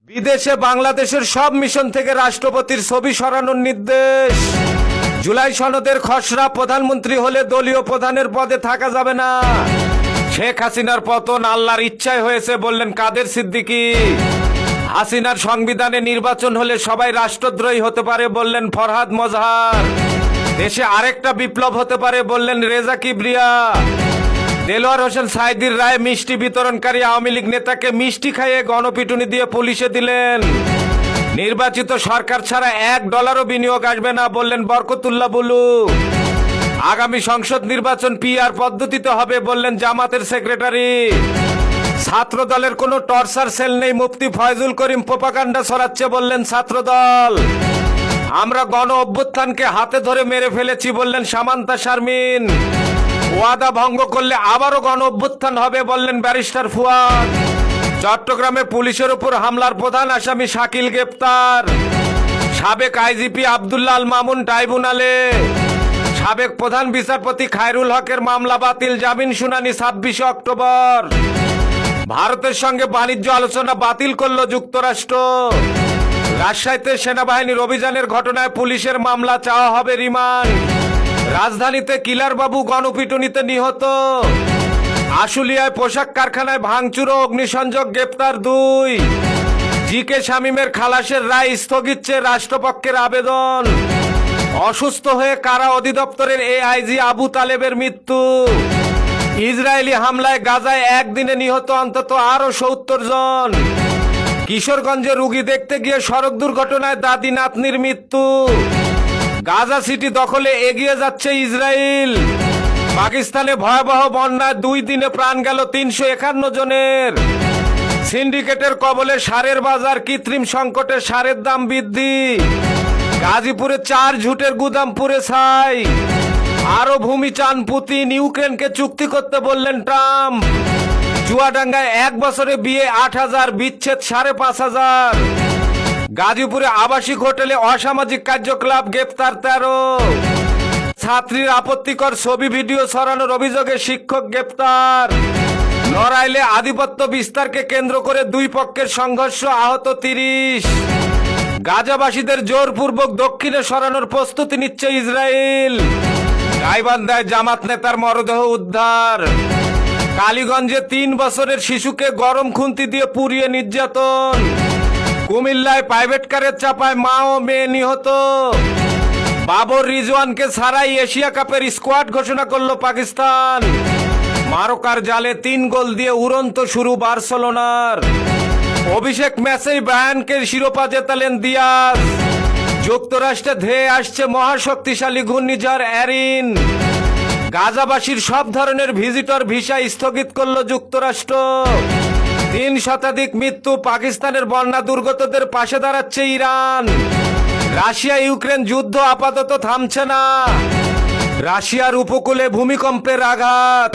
বিদেশে বাংলাদেশের সব মিশন থেকে রাষ্ট্রপতির ছবি সরানোর নির্দেশ। জুলাই সনদের খসড়া প্রধানমন্ত্রী হলে দলীয় প্রধানের পদে থাকা যাবে না। শেখ হাসিনার পতন আল্লাহর ইচ্ছায় হয়েছে বললেন কাদের সিদ্দিকী। হাসিনার সংবিধানে নির্বাচন হলে সবাই রাষ্ট্রদ্রোহী হতে পারে বললেন ফরহাদ মজহার। দেশে আরেকটা বিপ্লব হতে পারে বললেন রেজা কিবরিয়া। দেলোয়ার হোসেন সাইদির রায়ে মিষ্টি বিতরণকারী আওয়ামী লীগ নেতাকে মিষ্টি খাইয়ে গণপিটুনি দিয়ে পুলিশে দিলেন। নির্বাচিত সরকার ছাড়া $1 বিনিয়োগ আসবে না বললেন বরকতুল্লাহ বুলু। আগামী সংসদ নির্বাচন পিআর পদ্ধতিতে হবে বললেন জামাতের সেক্রেটারি। ছাত্র দলের কোনো টর্চার সেল নেই, মুফতি ফয়জুল করিম প্রোপাগান্ডা ছড়াচ্ছে বললেন ছাত্রদল। আমরা গণ অভ্যুত্থানকে হাতে ধরে মেরে ফেলেছি বললেন সামান্তা শারমিন। ওয়াদা ভঙ্গ করলে আবারও গণ অভ্যুত্থান হবে বললেন ব্যারিস্টার ফুয়াদ। চট্টগ্রামে পুলিশের উপর হামলার প্রধান আসামি শাকিল গ্রেপ্তার। সাবেক আইজিপি আব্দুল্লাহ আল মামুন ট্রাইব্যুনালে। সাবেক প্রধান বিচারপতি খায়রুল হকের মামলা বাতিল, জামিন শুনানি 26 অক্টোবর। ভারতের সঙ্গে বাণিজ্য আলোচনা বাতিল করল যুক্তরাষ্ট্র। রাজশাহীতে সেনাবাহিনীর অভিযানের ঘটনায় পুলিশের মামলা চাওয়া হবে রিমান্ড। রাজধানীতে কিলার বাবু গণপিটুনিতে নিহত। আশুলিয়ায় পোশাক কারখানায় ভাঙচুর ও অগ্নিসংযোগ, গ্রেপ্তার 2। জিকে শামীমের খালাসের রায় স্থগিত চেয়ে রাষ্ট্রপক্ষের আবেদন। অসুস্থ হয়ে কারা অধিদপ্তরের এআইজি আবু তালেবের মৃত্যু। ইসরায়েলি হামলায় গাজায় একদিনে নিহত অন্তত আরো 70 জন। কিশোরগঞ্জে রুগী দেখতে গিয়ে সড়ক দুর্ঘটনায় দাদি নাতনির মৃত্যু। গাজা সিটি দখলে এগিয়ে যাচ্ছে ইসরায়েল। পাকিস্তানে ভয়াবহ বন্যায় 2 দিনে প্রাণ গেল 351 জনের। সিন্ডিকেটের কবলে সারের বাজার, কৃত্রিম সংকটে সারের দাম বৃদ্ধি। গাজীপুরে 4 ঝুটের গুদাম পুড়ে ছাই। আরো ভূমি চান পুতিন, ইউক্রেনকে চুক্তি করতে বললেন ট্রাম্প। চুয়াডাঙ্গায় 1 বছরে বিয়ে 8000, বিচ্ছেদ 5500। গাজীপুরে আবাসিক হোটেলে অসামাজিক কার্যকলাপ, গ্রেপ্তার 13। ছাত্রীর আপত্তিকর ছবি ভিডিও ছড়ানোর অভিযোগে শিক্ষক গ্রেপ্তার। নড়াইলে আধিপত্য বিস্তারকে কেন্দ্র করে 2 পক্ষের সংঘর্ষ, আহত 30। গাজাবাসীদের জোরপূর্বক দক্ষিণে সরানোর প্রস্তুতি নিচ্ছে ইসরায়েল। গাইবান্ধায় জামাত নেতার মরদেহ উদ্ধার। কালীগঞ্জে 3 বছরের শিশুকে গরম খুন্তি দিয়ে পুড়িয়ে নির্যাতন। কুমিল্লায় প্রাইভেট কারের চাপায় মা ও মেয়ে নিহত। বাবর রিজওয়ানকে ছাড়াই এশিয়া কাপের স্কোয়াড ঘোষণা করল পাকিস্তান। মারোকার জালে 3 গোল দিয়ে উড়ন্ত শুরু বার্সেলোনার। অভিষেক ম্যাচেই ব্রায়ানকে শিরোপা জেতালেন দিয়াজ। যুক্তরাষ্ট্রে ধেয়ে আসছে মহাশক্তিশালী ঘূর্ণিঝড় অ্যারিন। গাজাবাসীর সব ধরনের ভিজিটর ভিসা স্থগিত করল যুক্তরাষ্ট্র। 3 শতাধিক মৃত্যু, পাকিস্তানের বন্যা দুর্গতদের পাশে দাঁড়াচ্ছে ইরান। রাশিয়া ইউক্রেন যুদ্ধ আপাতত থামছে না। রাশিয়ার উপকূলে ভূমিকম্পের আঘাত।